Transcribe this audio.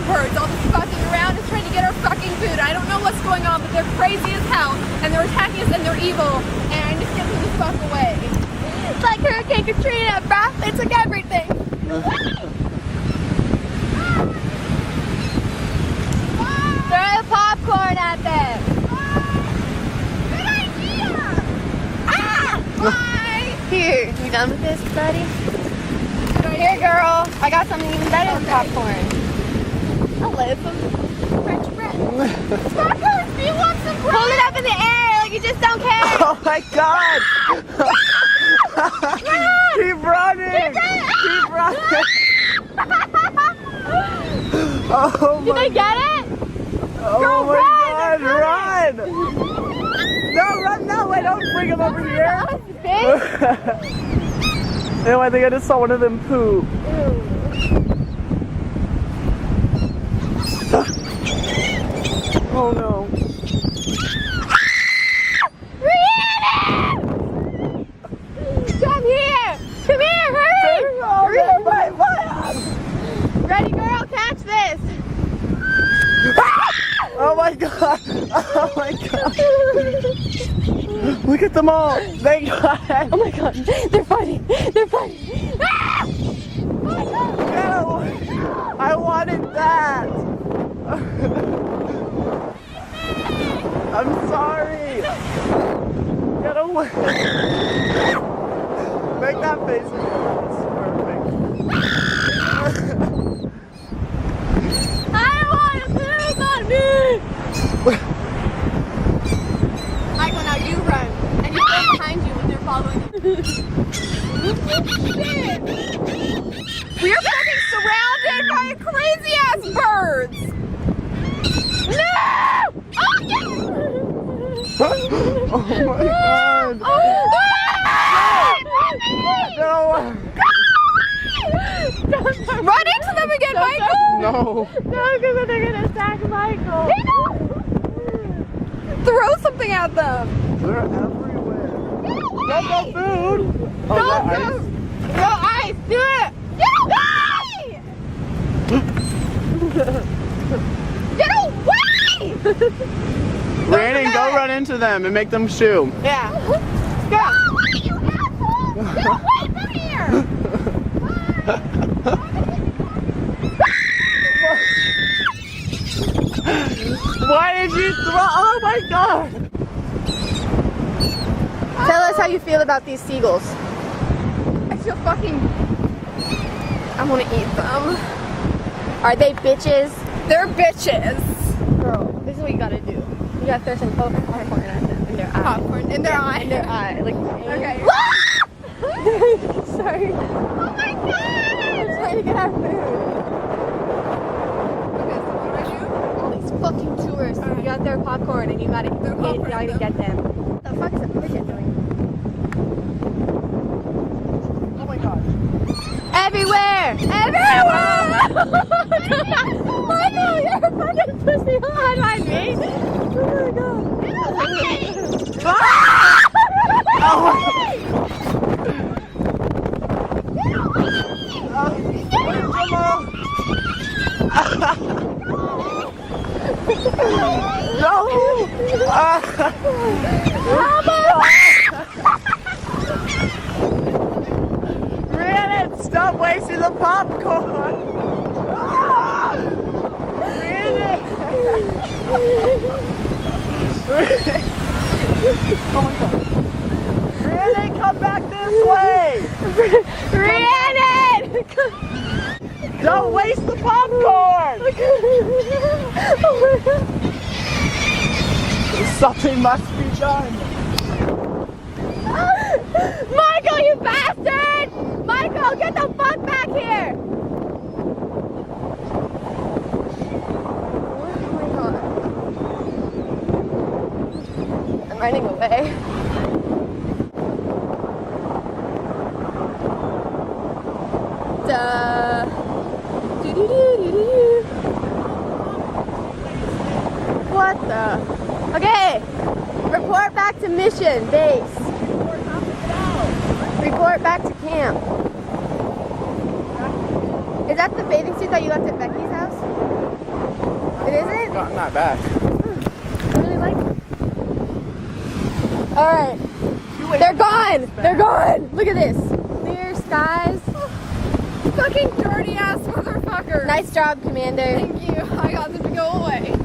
birds all just fucking around and trying to get our fucking food. I don't know what's going on, but they're crazy as hell, and they're attacking us, and they're evil, and just get them the fuck away. It's like Hurricane Katrina, bruh. They took everything. Throw popcorn at them. Good idea. Bye. Here, you done with this, buddy? Here, girl. I got something even better than popcorn. I'll let some French bread. Sparkles, do you want some bread? Hold it up in the air like you just don't care. Oh my God! Keep running! Keep running! Oh my! Did they get it? Oh Girl, my run, God! Run! No, run! No, wait! Don't bring them over here. No, I think I just saw one of them poop. Oh no. Rhiannon! Come here! Come here, hurry! Ready, girl? Catch this! Oh my God! Oh my God! Look at them all! Thank God! Oh my God! They're fighting! They're fighting! Ah! Oh my God! No! I wanted that! I'm sorry! Get away! Make that face again. It's perfect. I want to poop on me! Michael, now you run. And you go behind you when they're following you. We're fucking surrounded by crazy ass birds! No! Oh, yeah! Oh my God! Oh, No! Run into them again, Michael! No! No, because they're gonna attack Michael. Throw something at them. They're everywhere. Don't go food! Oh, Don't that go! ice? No ice! Do it! Get away! Get away! Rhiannon, go run into them and make them shoo. Yeah. Go! You asshole! Get away from here! Why did you throw? Oh my God! Tell us how you feel about these seagulls. I feel fucking... I want to eat them. Are they bitches? They're bitches. Girl, this is what you gotta do. You gotta throw some popcorn at them in their eye. Popcorn in their eye? In their eye. Like, okay. Sorry. Oh my God! I'm trying to get our food. Okay, so what do I do? All these fucking tourists. Right. You got their popcorn and you gotta get them. What the fuck is a pigeon doing? Oh my God! Everywhere! Everywhere! Michael, you're a fucking pussy. Hold on, me. Oh my God. No! Rhiannon, stop wasting the popcorn! Rhiannon! Oh my God! Rhiannon, come back this way! Rhiannon! Don't waste the popcorn! Something must be done. Michael, you bastard! Michael, get the fuck back here! Oh my God. I'm running away. Duh. Do-do-do-do-do. What the? Okay, report back to mission base. Report back to camp. Is that the bathing suit that you left at Becky's house? It isn't? Gotten that back. I really like it. Alright. They're gone! They're gone! Look at this. Clear skies. Fucking dirty ass motherfucker. Nice job, Commander. Thank you. I got them to go away.